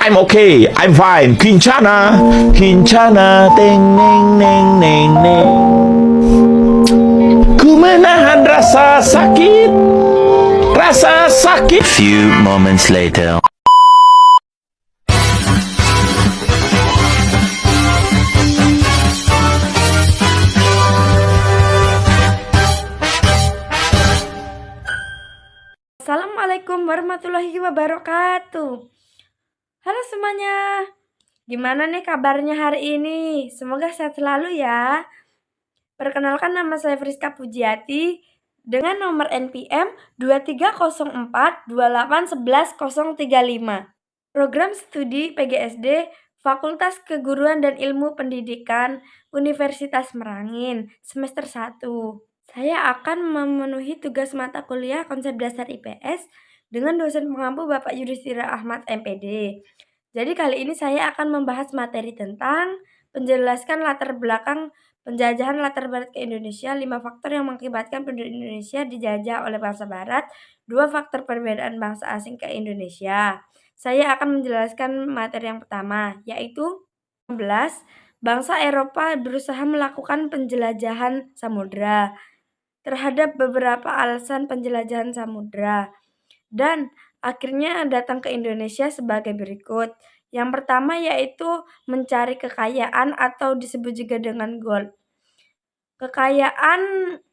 I'm okay. I'm fine. Kincana. Kincana. Teng neng neng neng neng. Ku menahan rasa sakit. Rasa sakit. Few moments later. Assalamualaikum warahmatullahi wabarakatuh. Halo semuanya, gimana nih kabarnya hari ini? Semoga sehat selalu ya. Perkenalkan, nama saya Friska Pujiati dengan nomor NPM 230428111035. Program Studi PGSD Fakultas Keguruan dan Ilmu Pendidikan Universitas Merangin semester 1. Saya akan memenuhi tugas mata kuliah konsep dasar IPS dengan dosen pengampu Bapak Yudhistira Ahmad MPD. Jadi kali ini saya akan membahas materi tentang penjelaskan latar belakang penjajahan latar barat ke Indonesia, 5 faktor yang mengakibatkan penduduk Indonesia dijajah oleh bangsa barat, 2 faktor perbedaan bangsa asing ke Indonesia. Saya akan menjelaskan materi yang pertama, yaitu 16, bangsa Eropa berusaha melakukan penjelajahan samudra terhadap beberapa alasan penjelajahan samudra dan akhirnya datang ke Indonesia sebagai berikut. Yang pertama yaitu mencari kekayaan atau disebut juga dengan gold. Kekayaan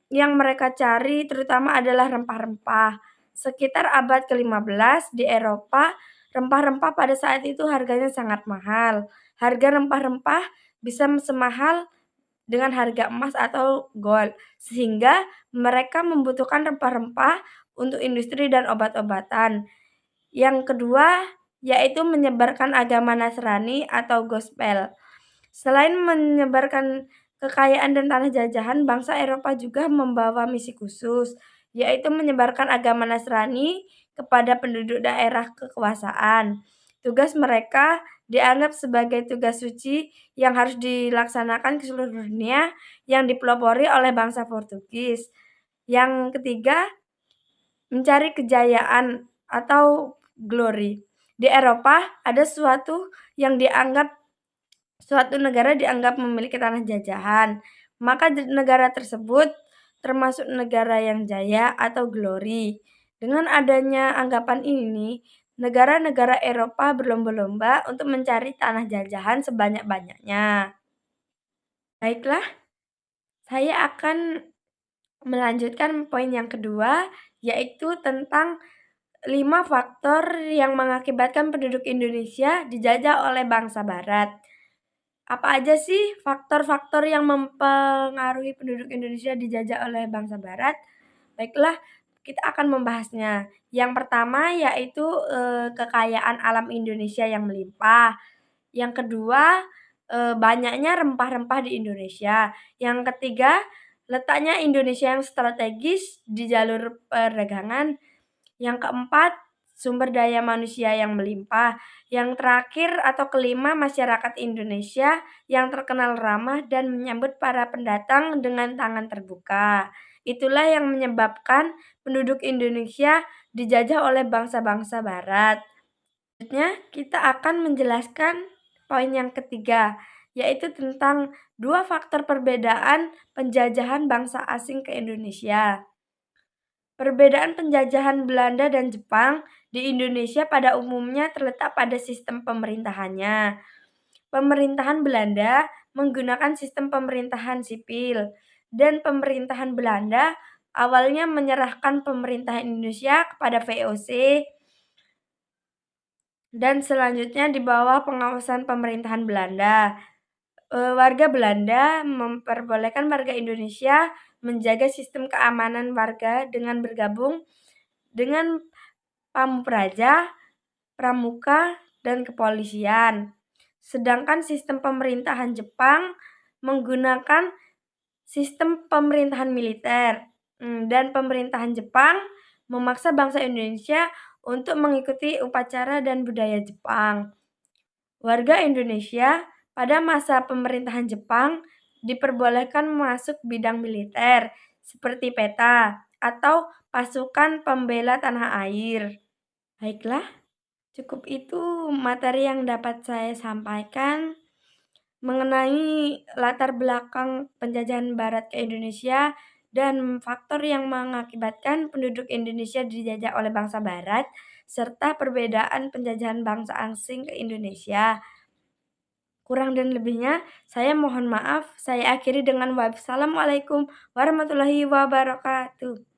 yang mereka cari terutama adalah rempah-rempah. Sekitar abad ke-15 di Eropa, rempah-rempah pada saat itu harganya sangat mahal. Harga rempah-rempah bisa semahal dengan harga emas atau gold, sehingga mereka membutuhkan rempah-rempah untuk industri dan obat-obatan. Yang kedua, yaitu menyebarkan agama Nasrani atau gospel. Selain menyebarkan kekayaan dan tanah jajahan, bangsa Eropa juga membawa misi khusus, yaitu menyebarkan agama Nasrani kepada penduduk daerah kekuasaan. Tugas mereka dianggap sebagai tugas suci yang harus dilaksanakan ke seluruh dunia yang dipelopori oleh bangsa Portugis. Yang ketiga, mencari kejayaan atau glory. Di Eropa ada suatu negara dianggap memiliki tanah jajahan, maka negara tersebut termasuk negara yang jaya atau glory. Dengan adanya anggapan ini, negara-negara Eropa berlomba-lomba untuk mencari tanah jajahan sebanyak-banyaknya. Baiklah, saya akan melanjutkan poin yang kedua, yaitu tentang 5 faktor yang mengakibatkan penduduk Indonesia dijajah oleh bangsa barat. Apa aja sih faktor-faktor yang mempengaruhi penduduk Indonesia dijajah oleh bangsa barat? Baiklah, kita akan membahasnya. Yang pertama yaitu, kekayaan alam Indonesia yang melimpah. Yang kedua, banyaknya rempah-rempah di Indonesia. Yang ketiga, letaknya Indonesia yang strategis di jalur perdagangan. Yang keempat, sumber daya manusia yang melimpah. Yang terakhir atau kelima, masyarakat Indonesia yang terkenal ramah dan menyambut para pendatang dengan tangan terbuka. Itulah yang menyebabkan penduduk Indonesia dijajah oleh bangsa-bangsa barat. Selanjutnya, kita akan menjelaskan poin yang ketiga, yaitu tentang 2 faktor perbedaan penjajahan bangsa asing ke Indonesia. Perbedaan penjajahan Belanda dan Jepang di Indonesia pada umumnya terletak pada sistem pemerintahannya. Pemerintahan Belanda menggunakan sistem pemerintahan sipil, dan pemerintahan Belanda awalnya menyerahkan pemerintahan Indonesia kepada VOC dan selanjutnya di bawah pengawasan pemerintahan Belanda. Warga Belanda memperbolehkan warga Indonesia menjaga sistem keamanan warga dengan bergabung dengan Pamupraja, Pramuka, dan kepolisian. Sedangkan sistem pemerintahan Jepang menggunakan sistem pemerintahan militer. Dan pemerintahan Jepang memaksa bangsa Indonesia untuk mengikuti upacara dan budaya Jepang. Warga Indonesia pada masa pemerintahan Jepang diperbolehkan masuk bidang militer seperti PETA atau Pasukan Pembela Tanah Air. Baiklah, Cukup itu materi yang dapat saya sampaikan mengenai latar belakang penjajahan barat ke Indonesia dan faktor yang mengakibatkan penduduk Indonesia dijajah oleh bangsa barat, serta perbedaan penjajahan bangsa asing ke Indonesia. Kurang dan lebihnya saya mohon maaf. Saya akhiri dengan wassalamualaikum warahmatullahi wabarakatuh.